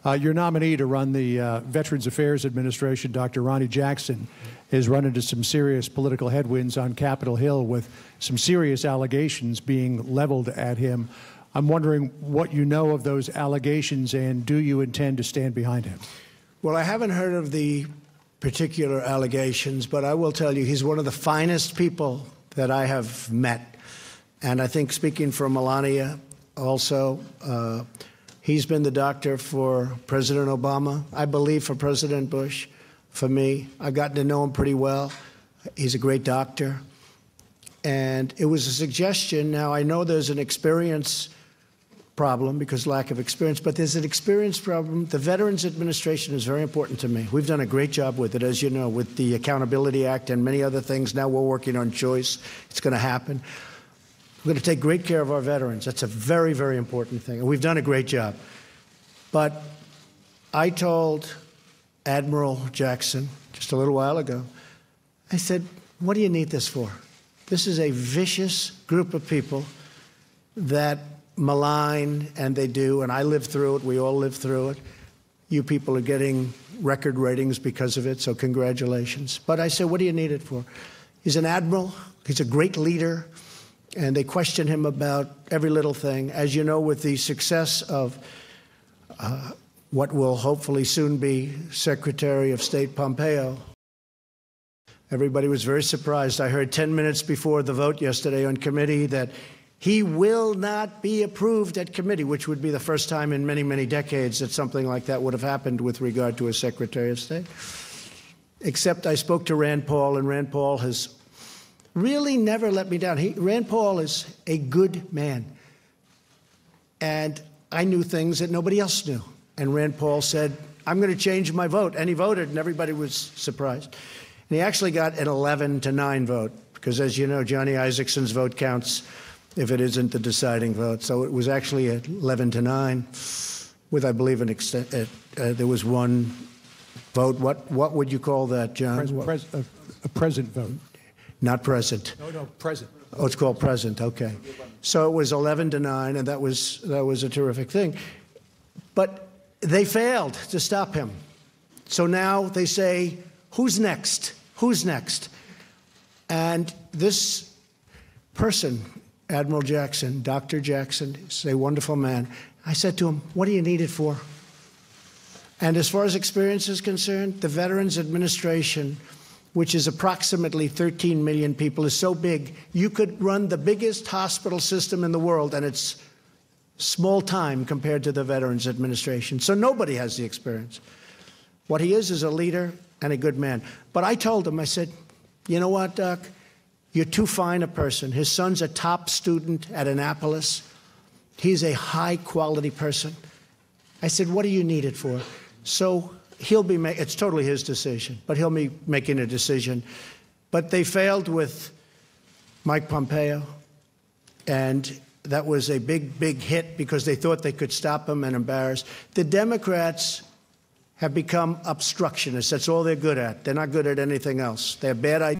Your nominee to run the Veterans Affairs Administration, Dr. Ronnie Jackson, has run into some serious political headwinds on Capitol Hill with some serious allegations being leveled at him. I'm wondering what you know of those allegations, and do you intend to stand behind him? Well, I haven't heard of the particular allegations, but I will tell you he's one of the finest people that I have met. And I think, speaking for Melania also, he's been the doctor for President Obama, I believe for President Bush, for me. I've gotten to know him pretty well. He's a great doctor. And it was a suggestion. Now, I know there's an experience problem because lack of experience, but there's an experience problem. The Veterans Administration is very important to me. We've done a great job with it, as you know, with the Accountability Act and many other things. Now we're working on choice. It's going to happen. We're going to take great care of our veterans. That's a very, very important thing, and we've done a great job. But I told Admiral Jackson just a little while ago, I said, what do you need this for? This is a vicious group of people that malign, and they do, and I lived through it. We all lived through it. You people are getting record ratings because of it, so congratulations. But I said, what do you need it for? He's an admiral. He's a great leader, and they question him about every little thing. As you know, with the success of what will hopefully soon be Secretary of State Pompeo, everybody was very surprised. I heard 10 minutes before the vote yesterday on committee that he will not be approved at committee, which would be the first time in many, many decades that something like that would have happened with regard to a Secretary of State. Except I spoke to Rand Paul, and Rand Paul has really never let me down. Rand Paul is a good man. And I knew things that nobody else knew. And Rand Paul said, I'm going to change my vote. And he voted, and everybody was surprised. And he actually got an 11-9 vote, because as you know, Johnny Isaacson vote counts if it isn't the deciding vote. So it was actually 11-9 with, I believe, there was one vote. What would you call that, John? A present vote. Not present. No, present. Oh, it's called present. Okay. So it was 11-9, and that was a terrific thing. But they failed to stop him. So now they say, who's next? Who's next? And this person, Admiral Jackson, Dr. Jackson, is a wonderful man. I said to him, what do you need it for? And as far as experience is concerned, the Veterans Administration, which is approximately 13 million people, is so big, you could run the biggest hospital system in the world, and it's small time compared to the Veterans Administration. So nobody has the experience. What he is a leader and a good man. But I told him, I said, you know what, Doc? You're too fine a person. His son's a top student at Annapolis. He's a high-quality person. I said, what do you need it for? So he'll be it's totally his decision, but he'll be making a decision. But they failed with Mike Pompeo, and that was a big, big hit because they thought they could stop him and embarrass. The Democrats have become obstructionists. That's all they're good at. They're not good at anything else. They have bad ideas.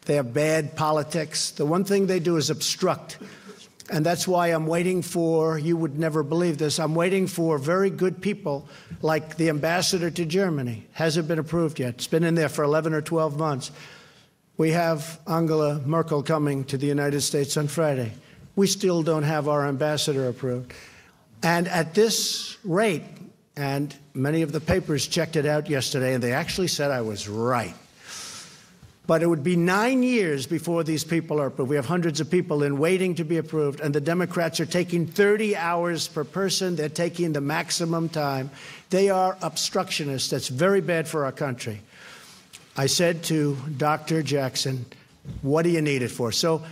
They have bad politics. The one thing they do is obstruct. And that's why I'm waiting for, you would never believe this, I'm waiting for very good people like the ambassador to Germany. Hasn't been approved yet. It's been in there for 11 or 12 months. We have Angela Merkel coming to the United States on Friday. We still don't have our ambassador approved. And at this rate, and many of the papers checked it out yesterday, and they actually said I was right. But it would be 9 years before these people are approved. We have hundreds of people in waiting to be approved, and the Democrats are taking 30 hours per person. They're taking the maximum time. They are obstructionists. That's very bad for our country. I said to Dr. Jackson, what do you need it for? So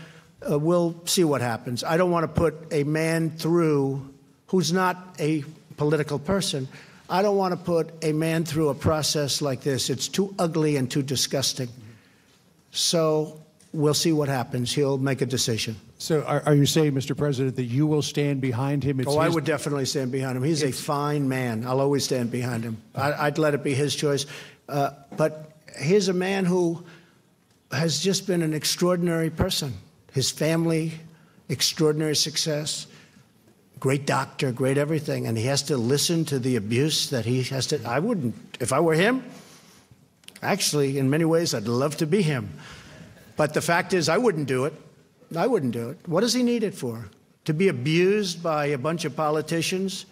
we'll see what happens. I don't want to put a man through who's not a political person. I don't want to put a man through a process like this. It's too ugly and too disgusting. So we'll see what happens. He'll make a decision. So are you saying, Mr. President, that you will stand behind him? I would definitely stand behind him. He's a fine man. I'll always stand behind him. I'd let it be his choice. But here's a man who has just been an extraordinary person. His family, extraordinary success. great doctor, great everything, and he has to listen to the abuse that he has to. I wouldn't, if I were him. Actually, in many ways, I'd love to be him. But the fact is, I wouldn't do it. I wouldn't do it. What does he need it for? To be abused by a bunch of politicians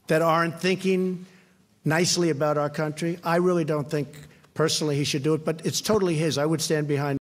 that aren't thinking nicely about our country? I really don't think, personally, he should do it, but it's totally his. I would stand behind